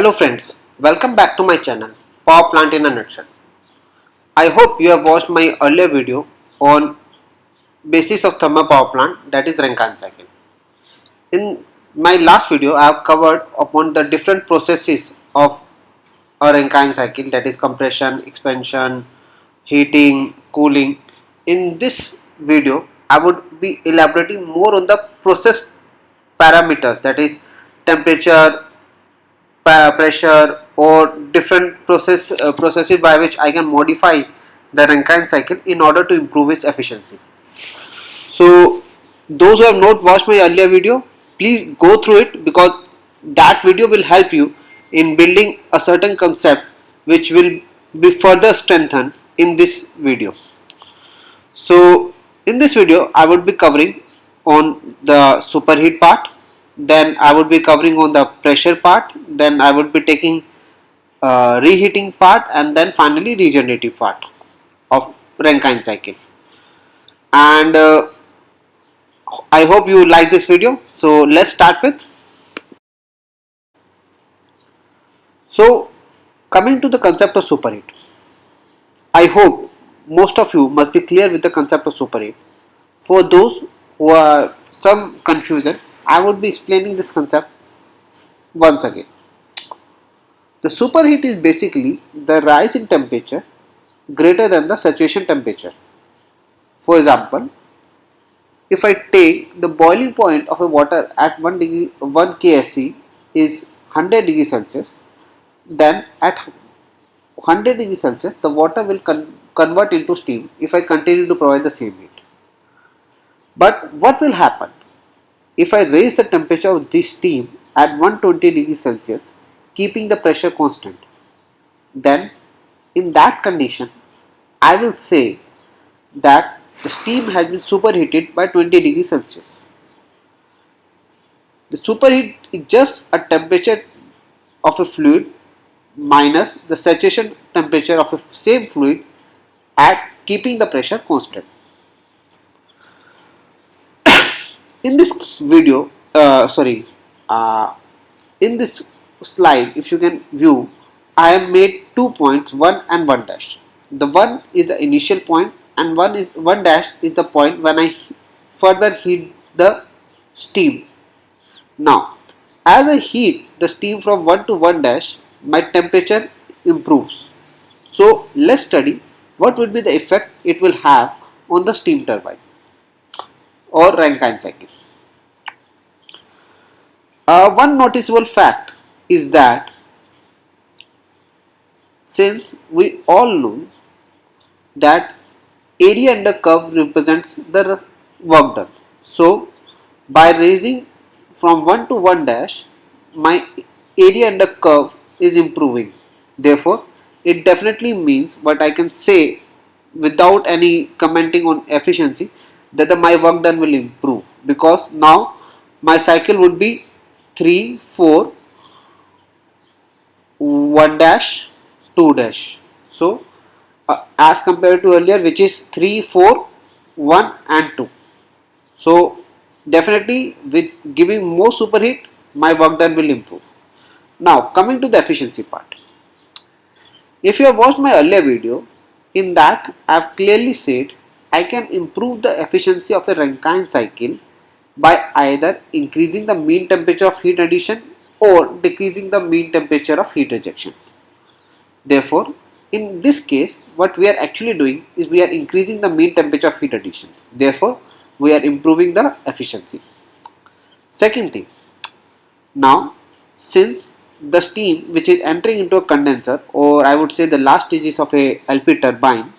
Hello friends, welcome back to my channel Power Plant in a Nutshell. I hope you have watched my earlier video on basis of thermal power plant, that is Rankine cycle. In my last video I have covered upon the different processes of a Rankine cycle, that is compression, expansion, heating, cooling. In this video I would be elaborating more on the process parameters, that is temperature, pressure, or different processes by which I can modify the Rankine cycle in order to improve its efficiency. So those who have not watched my earlier video, please go through it, because that video will help you in building a certain concept which will be further strengthened in this video. So in this video I would be covering on the superheat part, then I would be covering on the pressure part, then I would be taking reheating part, and then finally regenerative part of Rankine cycle. And I hope you like this video. So let's start with. So coming to the concept of superheat, I hope most of you must be clear with the concept of superheat. For those who are some confusion, I would be explaining this concept once again. The superheat is basically the rise in temperature greater than the saturation temperature. For example, if I take the boiling point of a water at 1 ksc is 100 degrees Celsius, then at 100 degrees Celsius the water will convert into steam if I continue to provide the same heat. But what will happen if I raise the temperature of this steam at 120 degrees Celsius, keeping the pressure constant? Then in that condition I will say that the steam has been superheated by 20 degrees Celsius. The superheat is just a temperature of a fluid minus the saturation temperature of a same fluid at keeping the pressure constant. In this video, in this slide, if you can view, I have made 2 points, 1 and 1 dash. The 1 is the initial point and 1 dash is the point when I further heat the steam. Now, as I heat the steam from 1 to 1 dash, my temperature improves. So let's study what would be the effect it will have on the steam turbine or Rankine cycle. One noticeable fact is that since we all know that area under curve represents the work done, so by raising from 1 to 1 dash, my area under curve is improving. Therefore, it definitely means what I can say without any commenting on efficiency, that my work done will improve, because now my cycle would be 3, 4, 1 dash, 2 dash. So as compared to earlier, which is 3, 4, 1 and 2. So definitely with giving more superheat, my work done will improve. Now coming to the efficiency part. If you have watched my earlier video, in that I have clearly said I can improve the efficiency of a Rankine cycle by either increasing the mean temperature of heat addition or decreasing the mean temperature of heat rejection. Therefore, in this case, what we are actually doing is we are increasing the mean temperature of heat addition. Therefore, we are improving the efficiency. Second thing, now since the steam which is entering into a condenser, or I would say the last stages of a LP turbine,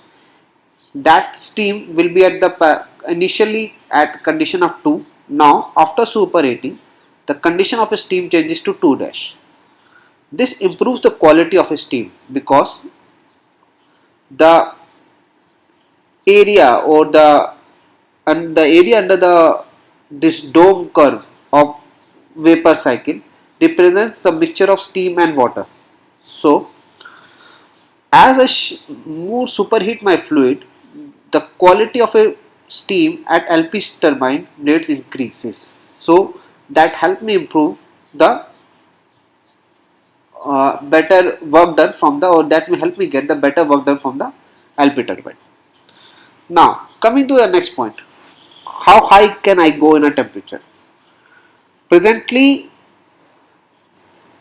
that steam will be at the initially at condition of 2. Now after superheating, the condition of a steam changes to 2 dash. This improves the quality of a steam, because the area or the area under this dome curve of vapor cycle represents the mixture of steam and water. So as I more superheat my fluid, the quality of a steam at LP turbine blades increases. So that helps me improve the better work done from the, or that will help me get the better work done from the LP turbine. Now coming to the next point, how high can I go in a temperature? Presently,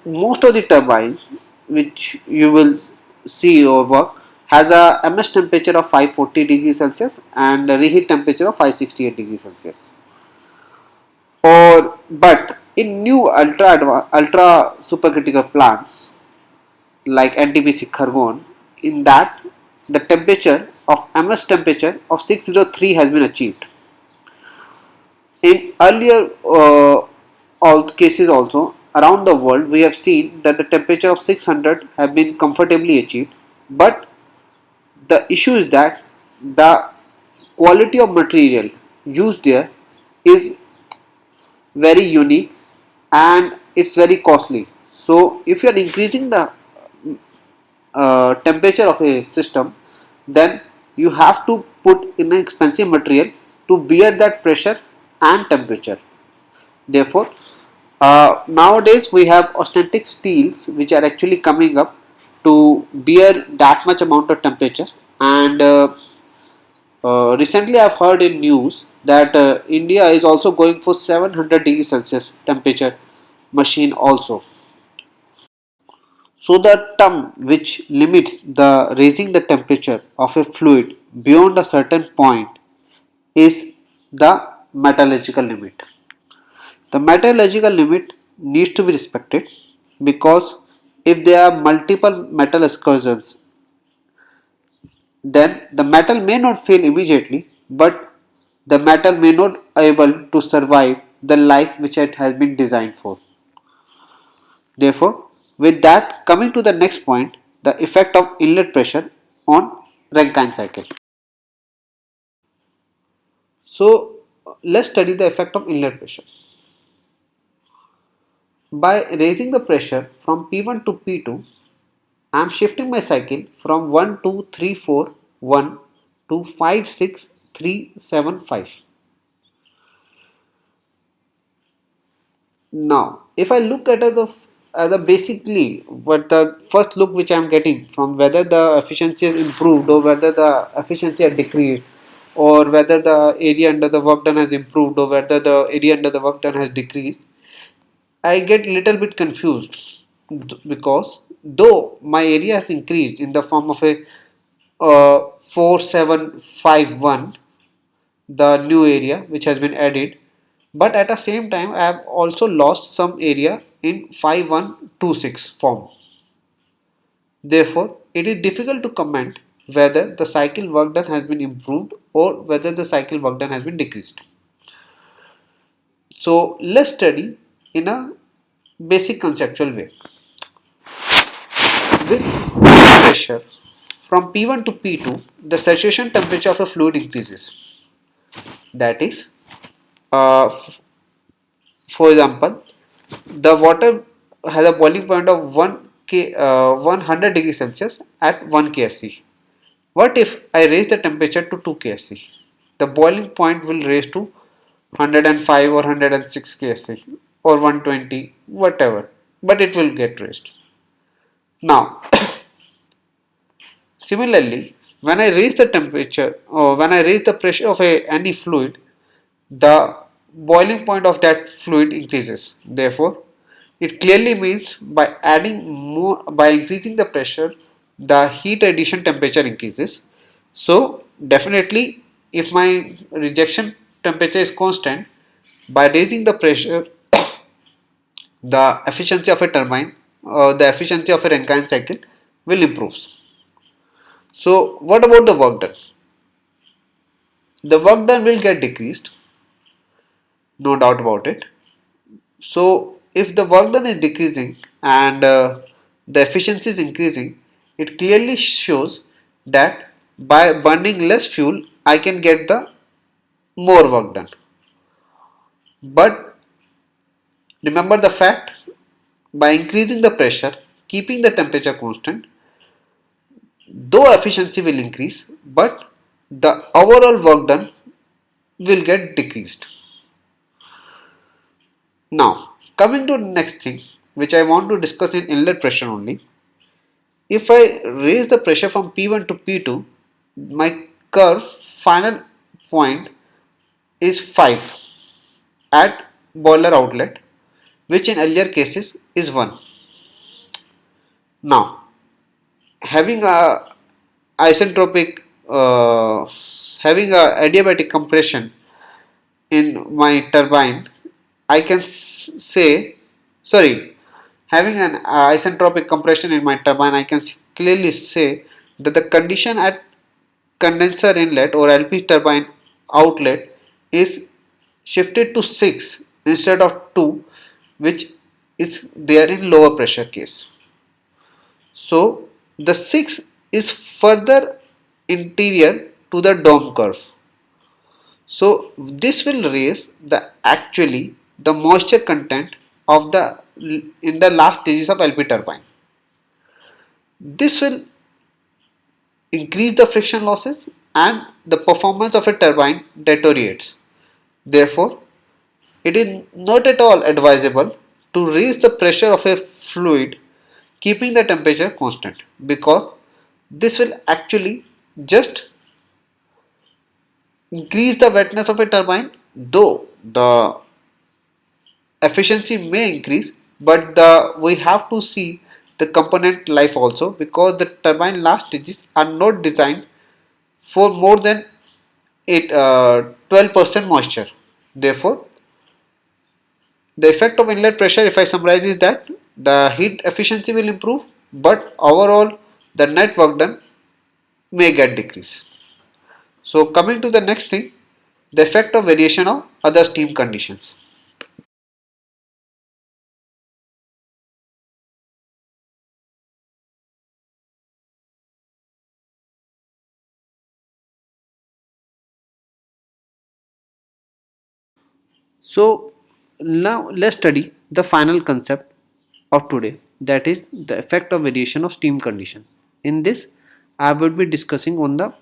most of the turbines which you will see over has a MS temperature of 540 degrees Celsius and a reheat temperature of 568 degrees Celsius. Or but in new ultra supercritical plants like NTPC Khargon, in that the temperature of MS temperature of 603 has been achieved. In earlier all cases also around the world, we have seen that the temperature of 600 have been comfortably achieved, but the issue is that the quality of material used there is very unique and it's very costly. So if you are increasing the temperature of a system, then you have to put in an expensive material to bear that pressure and temperature. Therefore, nowadays we have authentic steels which are actually coming up to bear that much amount of temperature. And recently, I've heard in news that India is also going for 700 degrees Celsius temperature machine also. So the term which limits the raising the temperature of a fluid beyond a certain point is the metallurgical limit. The metallurgical limit needs to be respected because if there are multiple metal excursions, then the metal may not fail immediately, but the metal may not able to survive the life which it has been designed for. Therefore, with that, coming to the next point, the effect of inlet pressure on Rankine cycle. So let's study the effect of inlet pressure. By raising the pressure from P1 to P2, I am shifting my cycle from 1 2 3 4 1 to 5 6 3 7 5. Now, if I look at the basically what the first look which I am getting from whether the efficiency has improved or whether the efficiency has decreased, or whether the area under the work done has improved or whether the area under the work done has decreased, I get little bit confused because though my area has increased in the form of a 4751, the new area which has been added, but at the same time I have also lost some area in 5126 form. Therefore, it is difficult to comment whether the cycle work done has been improved or whether the cycle work done has been decreased. So let's study in a basic conceptual way. With pressure from P1 to P2, the saturation temperature of a fluid increases. That is, uh, for example, the water has a boiling point of 100 degrees Celsius at 1 ksc. What if I raise the temperature to 2 ksc? The boiling point will raise to 105 or 106 ksc or 120, whatever, but it will get raised. Now, similarly, when I raise the temperature or when I raise the pressure of any fluid, the boiling point of that fluid increases. Therefore, it clearly means by adding more, by increasing the pressure, the heat addition temperature increases. So, definitely, if my rejection temperature is constant, by raising the pressure, the efficiency of a turbine or the efficiency of a Rankine cycle will improve. So, what about the work done? The work done will get decreased, no doubt about it. So, if the work done is decreasing and the efficiency is increasing, it clearly shows that by burning less fuel, I can get the more work done. But remember the fact, by increasing the pressure, keeping the temperature constant, though efficiency will increase, but the overall work done will get decreased. Now, coming to the next thing, which I want to discuss in inlet pressure only. If I raise the pressure from P1 to P2, my curve final point is 5 at boiler outlet, which in earlier cases is 1. Now, having a isentropic, having a adiabatic compression in my turbine, I can say, sorry, having an isentropic compression in my turbine, I can clearly say that the condition at condenser inlet or LP turbine outlet is shifted to 6 instead of 2, which is there in lower pressure case. So the 6 is further interior to the dome curve. So this will raise the actually the moisture content of the in the last stages of LP turbine. This will increase the friction losses and the performance of a turbine deteriorates. Therefore, it is not at all advisable to raise the pressure of a fluid keeping the temperature constant, because this will actually just increase the wetness of a turbine, though the efficiency may increase, but we have to see the component life also, because the turbine last stages are not designed for more than 12% moisture. Therefore, the effect of inlet pressure, if I summarize, is that the heat efficiency will improve, but overall the net work done may get decreased. So coming to the next thing, the effect of variation of other steam conditions. So now let's study the final concept of today, that is the effect of variation of steam condition. In this I would be discussing on the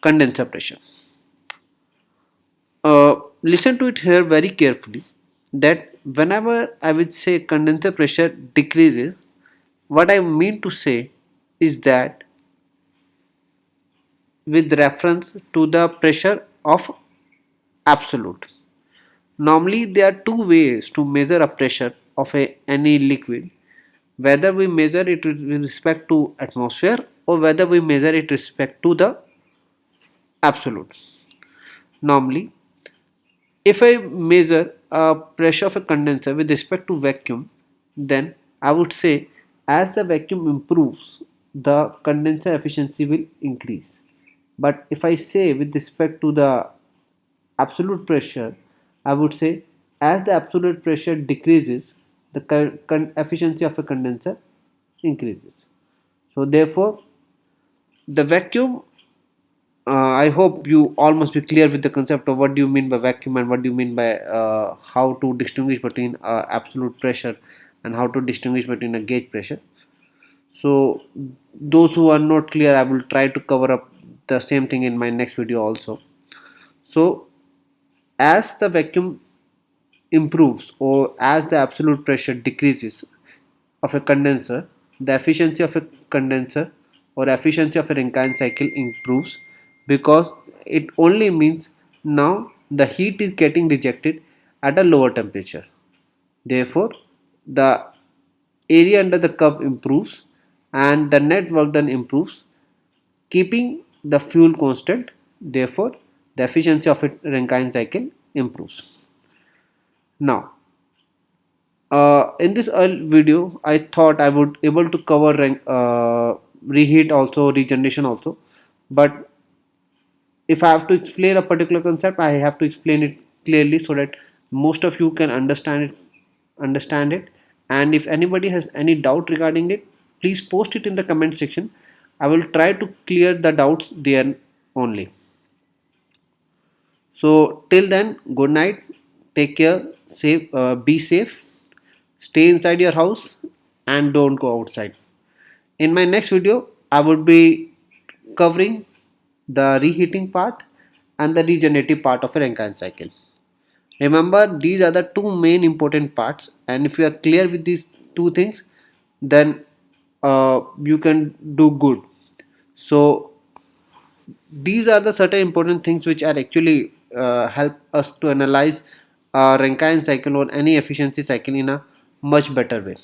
condenser pressure. Listen to it here very carefully, that whenever I would say condenser pressure decreases, what I mean to say is that with reference to the pressure of absolute. Normally there are two ways to measure a pressure of any liquid, whether we measure it with respect to atmosphere or whether we measure it with respect to the absolute. Normally, if I measure a pressure of a condenser with respect to vacuum, then I would say as the vacuum improves, the condenser efficiency will increase. But if I say with respect to the absolute pressure, I would say as the absolute pressure decreases, the efficiency of a condenser increases. So therefore, the vacuum, I hope you all must be clear with the concept of what do you mean by vacuum and what do you mean by how to distinguish between absolute pressure and how to distinguish between a gauge pressure. So those who are not clear, I will try to cover up the same thing in my next video also. So as the vacuum improves or as the absolute pressure decreases of a condenser, the efficiency of a condenser or efficiency of a Rankine cycle improves, because it only means now the heat is getting rejected at a lower temperature. Therefore, the area under the curve improves and the net work done improves, keeping the fuel constant. Therefore, the efficiency of a Rankine cycle improves. Now, in this video, I thought I would able to cover reheat also, regeneration also, but if I have to explain a particular concept, I have to explain it clearly so that most of you can understand it. And if anybody has any doubt regarding it, please post it in the comment section. I will try to clear the doubts there only. So till then, good night, take care, be safe, stay inside your house and don't go outside. In my next video, I would be covering the reheating part and the regenerative part of a Rankine cycle. Remember, these are the two main important parts, and if you are clear with these two things, then you can do good. So these are the certain important things which are actually help us to analyze Rankine cycle or any efficiency cycle in a much better way.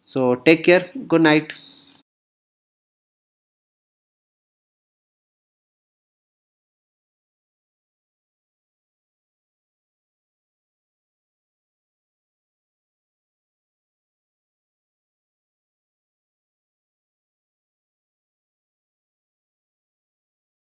So take care. Good night.